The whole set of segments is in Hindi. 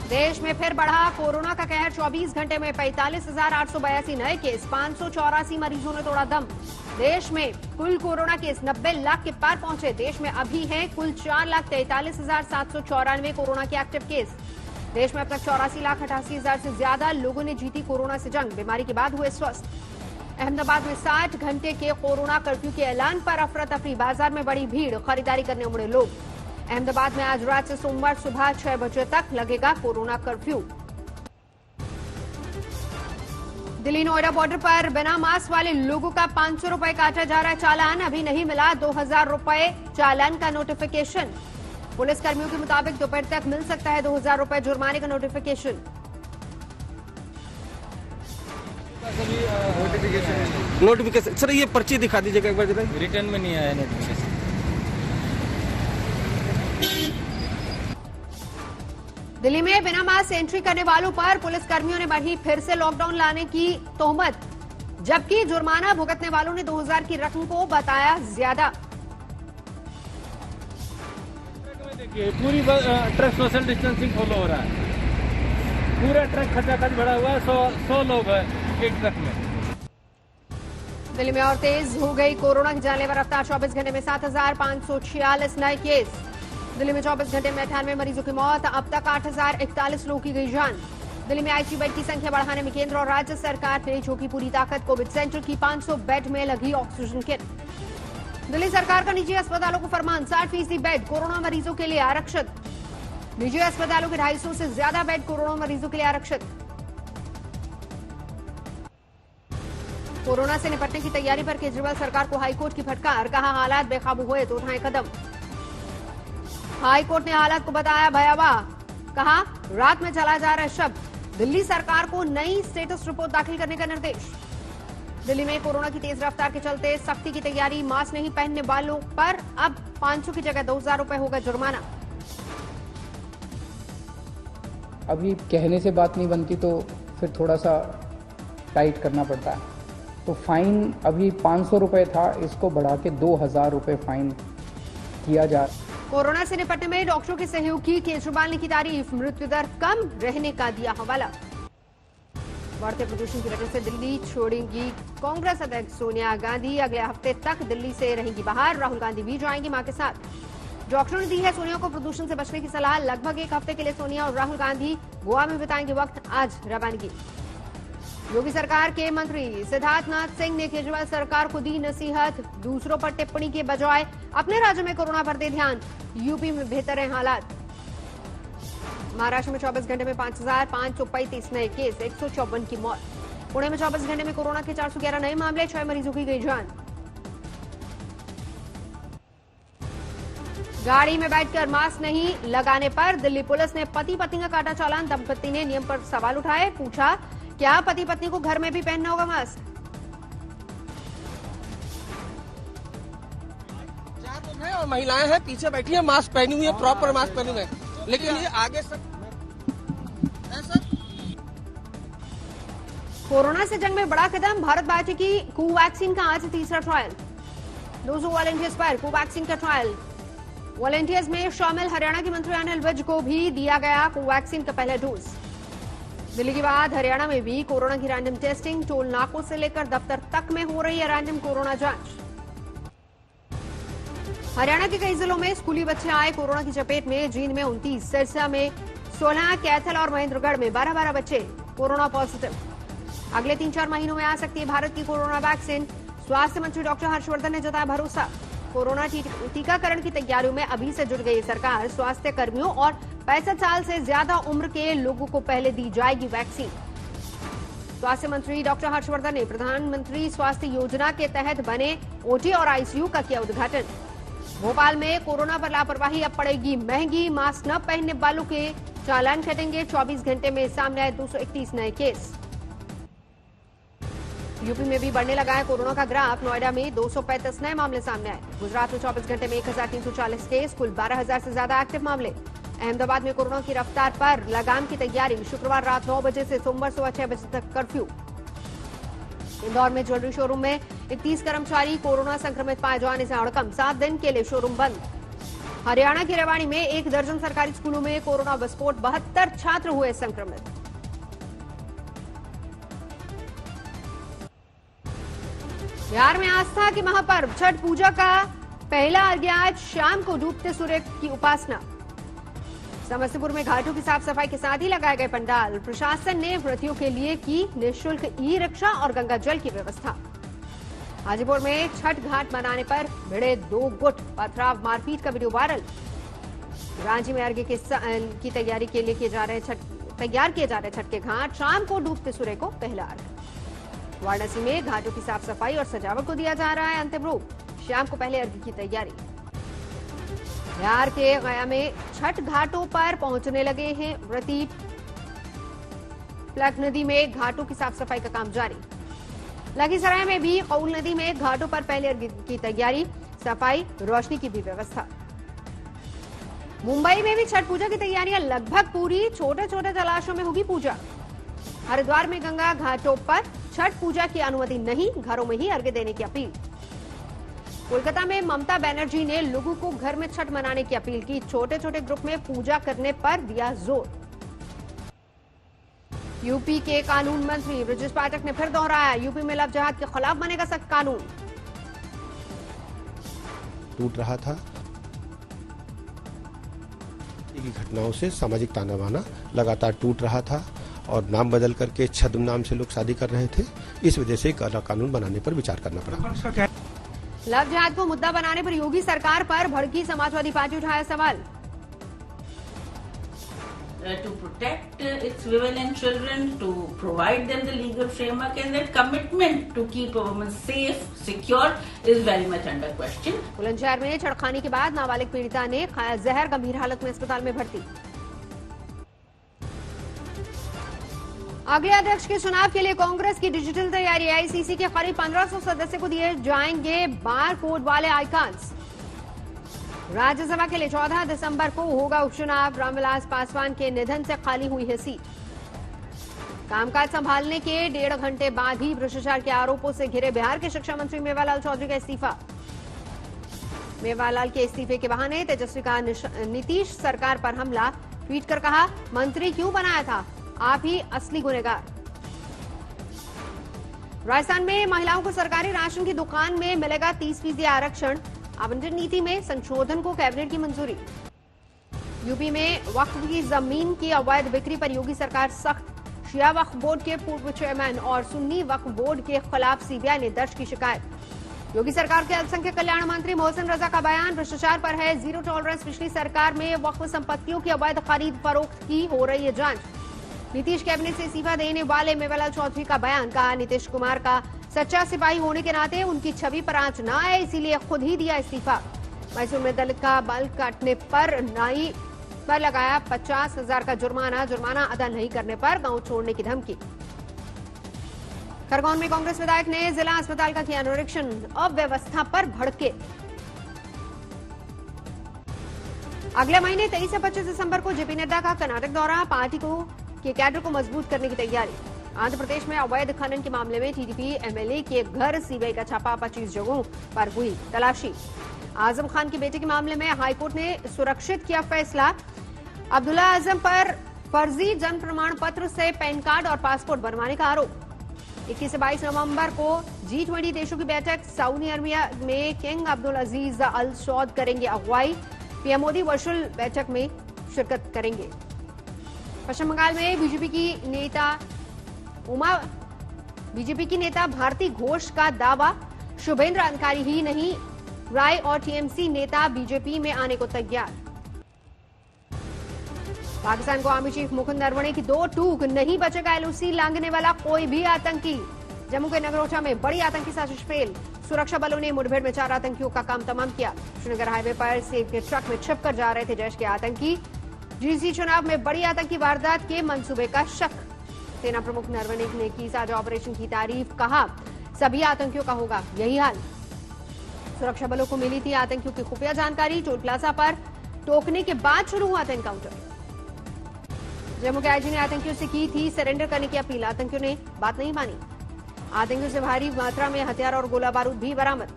देश में फिर बढ़ा कोरोना का कहर। 24 घंटे में 45,882 नए केस, 584 मरीजों ने तोड़ा दम। देश में कुल कोरोना केस 90 लाख के पार पहुंचे। देश में अभी हैं कुल 4,43,794 कोरोना के एक्टिव केस। देश में अब तक 84,88,000 से ज्यादा लोगों ने जीती कोरोना से जंग। बीमारी के बाद हुए स्वस्थ। अहमदाबाद में 60 घंटे के कोरोना कर्फ्यू के ऐलान पर अफरा तफरी। बाजार में बड़ी भीड़, खरीदारी करने उमड़े लोग। अहमदाबाद में आज रात से सोमवार सुबह 6 बजे तक लगेगा corona curfew. Delhi Noida border पर बिना मास्क वाले लोगों का 500 रुपए काटा जा रहा है चालान। अभी नहीं मिला 2,000 रुपए चालान का नोटिफिकेशन। पुलिस कर्मियों के मुताबिक दोपहर तक मिल सकता है 2,000 रुपए जुर्माने का नोटिफिकेशन। नोटिफिकेशन सर, ये पर्ची दिखा दीजिएगा एक बार जरा। रिटर्न में नहीं आया नोटिफिकेशन। दिल्ली में बिना मास्क एंट्री करने वालों पर पुलिस कर्मियों ने बढ़ी फिर से लॉकडाउन लाने की तोहमत, जबकि जुर्माना भुगतने वालों ने 2,000 की रकम को बताया ज्यादा। देखिए पूरी ट्रक सोशल डिस्टेंसिंग फॉलो हो रहा है। पूरा ट्रक खचाखच भरा हुआ है। 100 लोग हैं एक ट्रक में। दिल्ली में और तेज हो गई कोरोना की जानलेवा रफ्तार। 24 घंटे में 7,546 नए केस। दिल्ली में 24 घंटे में 98 मरीजों की मौत। अब तक 8,041 लोगों की गई जान। दिल्ली में आईसीयू बेड की संख्या बढ़ाने में केंद्र और राज्य सरकार ने झोंकी पूरी ताकत। कोविड सेंटर की 500 बेड में लगी ऑक्सीजन किट। दिल्ली सरकार का निजी अस्पतालों को फरमान, 60% बेड कोरोना मरीजों के लिए आरक्षित। निजी अस्पतालों के 250 से ज्यादा बेड कोरोना मरीजों के लिए आरक्षित। कोरोना से निपटने की तैयारी पर केजरीवाल सरकार को हाईकोर्ट की फटकार। कहा हालात बेकाबू हुए तो उठाएं कदम। हाईकोर्ट ने हालात को बताया भयावह। कहा रात में चला जा रहा है शब। दिल्ली सरकार को नई स्टेटस रिपोर्ट दाखिल करने का निर्देश। दिल्ली में कोरोना की तेज रफ्तार के चलते सख्ती की तैयारी। मास्क नहीं पहनने वालों पर अब 500 की जगह 2,000 रुपए होगा जुर्माना। अभी कहने से बात नहीं बनती तो फिर थोड़ा सा टाइट करना पड़ता है। तो फाइन अभी 500 रुपए था, इसको बढ़ा के 2,000 रुपए फाइन किया जा। कोरोना से निपटने में डॉक्टरों के सहयोग की केजरीवाल ने की तारीफ। मृत्यु दर कम रहने का दिया हवाला। बढ़ते प्रदूषण की वजह से दिल्ली छोड़ेंगी कांग्रेस अध्यक्ष सोनिया गांधी। अगले हफ्ते तक दिल्ली से रहेंगी बाहर। राहुल गांधी भी जाएंगी मां के साथ। डॉक्टरों ने दी है सोनिया को प्रदूषण से बचने की सलाह। लगभग एक हफ्ते के लिए सोनिया और राहुल गांधी गोवा में बिताएंगे वक्त। आज रवानगी। योगी सरकार के मंत्री सिद्धार्थनाथ सिंह ने केजरीवाल सरकार को दी नसीहत। दूसरों पर टिप्पणी के बजाय अपने राज्य में कोरोना पर दे ध्यान। यूपी में बेहतर है हालात। महाराष्ट्र में 24 घंटे में 5,535 नए केस, 154 की मौत। पुणे में 24 घंटे में कोरोना के 411 नए मामले, 6 मरीजों की गई जान। गाड़ी में बैठकर मास्क नहीं लगाने पर दिल्ली पुलिस ने पति पत्नी का काटा चालान। दंपति ने नियम पर सवाल उठाए। पूछा क्या पति पत्नी को घर में भी पहनना होगा मास्क? और महिलाएं हैं पीछे बैठी हैं, मास्क पहनी हुई है, प्रॉपर मास्क पहनी हुई है, लेकिन ये आगे सब कोरोना से जंग में बड़ा कदम। भारत बायोटेक की कोवैक्सीन का आज तीसरा ट्रायल। 200 वॉलंटियर्स पर कोवैक्सीन का ट्रायल। वॉलंटियर्स में शामिल हरियाणा के मंत्री अनिल विज को भी दिया गया कोवैक्सीन का पहला डोज। दिल्ली के बाद हरियाणा में भी कोरोना की रैंडम टेस्टिंग। टोल नाकों से लेकर दफ्तर तक में हो रही है रैंडम कोरोना जांच। हरियाणा के कई जिलों में स्कूली बच्चे आए कोरोना की चपेट में। जींद में 29, सिरसा में 16, कैथल और महेंद्रगढ़ में 12-12 बच्चे कोरोना पॉजिटिव। अगले 3-4 महीनों में आ सकती है भारत की कोरोना वैक्सीन। स्वास्थ्य मंत्री डॉक्टर हर्षवर्धन ने जताया भरोसा। कोरोना टीकाकरण की तैयारियों में अभी से जुट गई सरकार। स्वास्थ्य कर्मियों और 65 साल से ज्यादा उम्र के लोगों को पहले दी जाएगी वैक्सीन। स्वास्थ्य मंत्री डॉक्टर हर्षवर्धन ने प्रधानमंत्री स्वास्थ्य योजना के तहत बने ओटी और आईसीयू का किया उद्घाटन। भोपाल में कोरोना पर लापरवाही अब पड़ेगी महंगी। मास्क न पहनने वालों के चालान कटेंगे। 24 घंटे में सामने आए 231 नए केस। यूपी में भी बढ़ने लगा है कोरोना का ग्राफ। नोएडा में 235 नए मामले सामने आए। गुजरात में 24 घंटे में 1,340 केस, कुल 12,000 से ज्यादा एक्टिव मामले। अहमदाबाद में कोरोना की रफ्तार पर लगाम की तैयारी। शुक्रवार रात 9 बजे से सोमवार सुबह 6 बजे तक कर्फ्यू। इंदौर में ज्वेलरी शोरूम में 31 कर्मचारी कोरोना संक्रमित पाए जाने से हड़कंप। 7 दिन के लिए शोरूम बंद। हरियाणा के रेवाड़ी में 1 दर्जन सरकारी स्कूलों में कोरोना विस्फोट, 72 छात्र हुए संक्रमित। बिहार में आस्था के महापर्व छठ पूजा का पहला अर्घ्य आज शाम को डूबते सूर्य की उपासना। समस्तीपुर में घाटों की साफ सफाई के साथ ही लगाए गए पंडाल। प्रशासन ने व्रतियों के लिए की निःशुल्क ई-रिक्शा और गंगा जल की व्यवस्था। हाजीपुर में छठ घाट बनाने पर भिड़े 2 गुट, पथराव मारपीट का वीडियो वायरल। रांची में अर्घ्य की तैयारी के लिए तैयार किए जा रहे छठ के घाट, शाम को डूबते सूर्य को पहला अर्घ्य। वाराणसी में घाटों की साफ सफाई और सजावट को दिया जा रहा है अंतिम रूप, शाम को पहले अर्घ्य की तैयारी। बिहार के गया में छठ घाटों पर पहुंचने लगे हैं व्रती। प्लग नदी में घाटों की साफ सफाई का काम जारी। लखीसराय में भी कौल नदी में घाटों पर पहले अर्घ्य की तैयारी, सफाई, रोशनी की भी व्यवस्था। मुंबई में भी छठ पूजा की तैयारियां लगभग पूरी, छोटे छोटे जलाशयों में होगी पूजा। हरिद्वार में गंगा घाटों पर छठ पूजा की अनुमति नहीं, घरों में ही अर्घ्य देने की अपील। कोलकाता में ममता बनर्जी ने लोगों को घर में छठ मनाने की अपील की, छोटे छोटे ग्रुप में पूजा करने पर दिया जोर। यूपी के कानून मंत्री ब्रजेश पाठक ने फिर दोहराया, यूपी में लव जिहाद के खिलाफ बनेगा सख्त कानून। टूट रहा था की घटनाओं से सामाजिक ताना बाना लगातार टूट रहा था और नाम बदल करके छद्म नाम से लोग शादी कर रहे थे। इस वजह से कानून बनाने पर विचार करना पड़ा। लव जिहाद को मुद्दा बनाने पर योगी सरकार पर भड़की समाजवादी पार्टी उठाया सवाल। To protect its women and children, to provide them the legal framework, and their commitment to keep a woman safe, secure is very much under question. Bulandshahr में छेड़खानी के बाद नाबालिग पीड़िता ने खाया जहर, गंभीर हालत में अस्पताल में भर्ती। अगले अध्यक्ष के चुनाव के लिए कांग्रेस की डिजिटल तैयारी। आईसीसी के करीब 1500 सदस्य को दिए जाएंगे बार कोड वाले आइकॉन्स। राज्यसभा के लिए 14 दिसंबर को होगा उपचुनाव। रामविलास पासवान के निधन से खाली हुई है सीट। कामकाज संभालने के 1.5 घंटे बाद ही भ्रष्टाचार के आरोपों से घिरे बिहार के शिक्षा मंत्री मेवालाल चौधरी का इस्तीफा। मेवालाल के इस्तीफे के बहाने तेजस्वी का नीतीश सरकार पर हमला। ट्वीट कर कहा, मंत्री क्यों बनाया था, आप ही असली गुनहगार। राजस्थान में महिलाओं को सरकारी राशन की दुकान में मिलेगा 30% आरक्षण। आवंटन नीति में संशोधन को कैबिनेट की मंजूरी। यूपी में वक्फ की जमीन की अवैध बिक्री पर योगी सरकार सख्त। शिया वक्फ बोर्ड के पूर्व चेयरमैन और सुन्नी वक्फ बोर्ड के खिलाफ सीबीआई ने दर्ज की शिकायत। योगी सरकार के अल्पसंख्यक कल्याण मंत्री मोहसिन रजा का बयान, भ्रष्टाचार पर है जीरो टॉलरेंस। पिछली सरकार में वक्फ संपत्तियों की अवैध खरीद फरोख्त की हो रही है जांच। नीतीश कैबिनेट से इस्तीफा देने वाले मेवालाल चौधरी का बयान, कहा नीतीश कुमार का सच्चा सिपाही होने के नाते उनकी छवि पर आंच न आए, इसीलिए खुद ही दिया इस्तीफा। मैसूर में दलित का बाल काटने पर नाई पर लगाया 50,000 का जुर्माना अदा नहीं करने पर गांव छोड़ने की धमकी। खरगोन में कांग्रेस विधायक ने जिला अस्पताल का किया निरीक्षण, अव्यवस्था पर भड़के। अगले महीने 23 से 25 दिसंबर को जेपी नड्डा का कर्नाटक दौरा। पार्टी के कैडर को मजबूत करने की तैयारी। आंध्र प्रदेश में अवैध खनन के मामले में टीडीपी एमएलए के घर सीबीआई का छापा, 25 जगहों पर हुई तलाशी। आजम खान के बेटे के मामले में हाईकोर्ट ने सुरक्षित किया फैसला। अब्दुल्ला आजम पर फर्जी जन्म प्रमाण पत्र से पैन कार्ड और पासपोर्ट बनवाने का आरोप। 21 से 22 नवंबर को G20 देशों की बैठक सऊदी अरबिया में किंग अब्दुल अजीज अल सौद करेंगे अगुवाई। पीएम मोदी वर्चुअल बैठक में शिरकत करेंगे। पश्चिम बंगाल में बीजेपी की नेता भारती घोष का दावा, शुभेंद्र अधिकारी ही नहीं, राय और टीएमसी नेता बीजेपी में आने को तैयार। पाकिस्तान को आर्मी चीफ मुकुंद नरवणे की 2 टूक, नहीं बचेगा एलओसी लांघने वाला कोई भी आतंकी। जम्मू के नगरोटा में बड़ी आतंकी साजिश फेल। सुरक्षा बलों ने मुठभेड़ में 4 आतंकियों का काम तमाम किया। श्रीनगर हाईवे पर सेब के ट्रक में छिपकर जा रहे थे जैश के आतंकी। जीसी चुनाव में बड़ी आतंकी वारदात के मंसूबे का शक। सेना प्रमुख नरवणे ने की साझा ऑपरेशन की तारीफ, कहा सभी आतंकियों का होगा यही हाल। सुरक्षा बलों को मिली थी आतंकियों की खुफिया जानकारी। टोल प्लाजा पर टोकने के बाद शुरू हुआ था एनकाउंटर। जम्मू के आईजी ने आतंकियों से की थी सरेंडर करने की अपील, आतंकियों ने बात नहीं मानी। आतंकियों से भारी मात्रा में हथियार और गोला बारूद भी बरामद।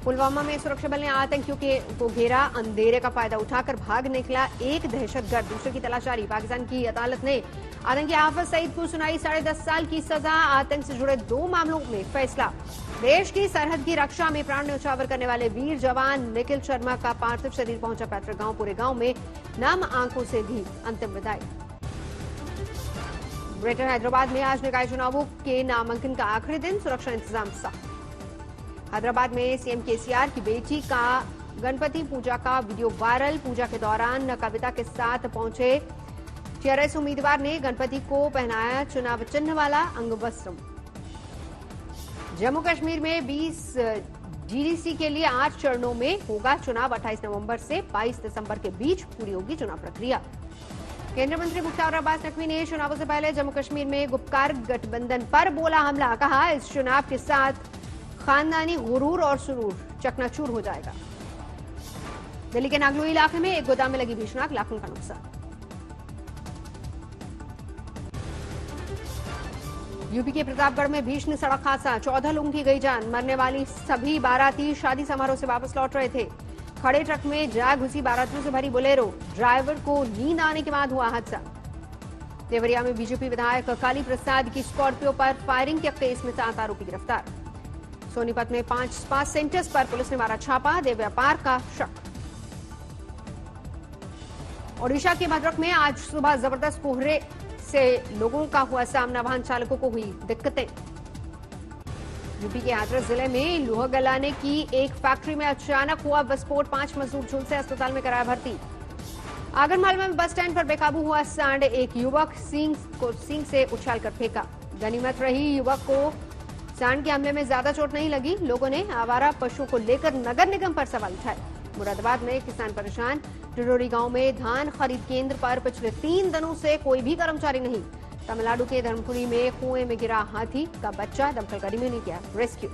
पुलवामा में सुरक्षा बल ने आतंकियों को घेरा, अंधेरे का फायदा उठाकर भाग निकला एक दहशतगर्द, दूसरे की तलाश जारी। पाकिस्तान की अदालत ने आतंकी हाफिज सईद को सुनाई 10.5 साल की सजा, आतंक से जुड़े 2 मामलों में फैसला। देश की सरहद की रक्षा में प्राण न्यौछावर करने वाले वीर जवान निखिल शर्मा का पार्थिव शरीर पहुंचा पैतृक गांव। पूरे गांव में नम आंखों से दी अंतिम विदाई। ग्रेटर हैदराबाद में आज निकाय चुनावों के नामांकन का आखिरी दिन, सुरक्षा इंतजाम सख्त। हैदराबाद में सीएम केसीआर की बेटी का गणपति पूजा का वीडियो वायरल। पूजा के दौरान कविता के साथ पहुंचे टीआरएस उम्मीदवार ने गणपति को पहनाया चुनाव चिन्ह वाला अंगवस्त्र। जम्मू कश्मीर में 20 डीडीसी के लिए 8 चरणों में होगा चुनाव। 28 नवंबर से 22 दिसंबर के बीच पूरी होगी चुनाव प्रक्रिया। केंद्रीय मंत्री मुख्तार अब्बास नकवी ने चुनावों से पहले जम्मू कश्मीर में गुपकार गठबंधन पर बोला हमला। कहा, इस चुनाव के साथ खानदानी गुरूर और सुरूर चकनाचूर हो जाएगा। दिल्ली के नागलोई इलाके में एक गोदाम में लगी भीषण आग, लाखों का नुकसान। यूपी के प्रतापगढ़ में भीषण सड़क हादसा, 14 लोगों की गई जान। मरने वाली सभी बाराती शादी समारोह से वापस लौट रहे थे। खड़े ट्रक में जा घुसी बारातियों से भरी बोलेरो, ड्राइवर को नींद आने के बाद हुआ हादसा। देवरिया में बीजेपी विधायक काली प्रसाद की स्कॉर्पियो पर फायरिंग के केस में 7 आरोपी गिरफ्तार। सोनीपत में 5 सेंटर्स पर पुलिस ने मारा छापा, देह व्यापार का शक। ओडिशा के भद्रक में आज सुबह जबरदस्त कोहरे से लोगों का हुआ सामना, वाहन चालकों को हुई दिक्कतें। यूपी के हाथरस जिले में लोहा गलाने की एक फैक्ट्री में अचानक हुआ विस्फोट, 5 मजदूर झुलसे अस्पताल में कराया भर्ती। आगरमालवा में बस स्टैंड पर बेकाबू हुआ सांड, एक युवक सींग से उछालकर फेंका। गनीमत रही युवक को सांड के हमले में ज्यादा चोट नहीं लगी। लोगों ने आवारा पशुओं को लेकर नगर निगम पर सवाल उठाए। मुरादाबाद में किसान परेशान, टिडोरी गांव में धान खरीद केंद्र पर पिछले 3 दिनों से कोई भी कर्मचारी नहीं। तमिलनाडु के धर्मपुरी में कुएं में गिरा हाथी का बच्चा, दमकल कर्मियों ने किया रेस्क्यू।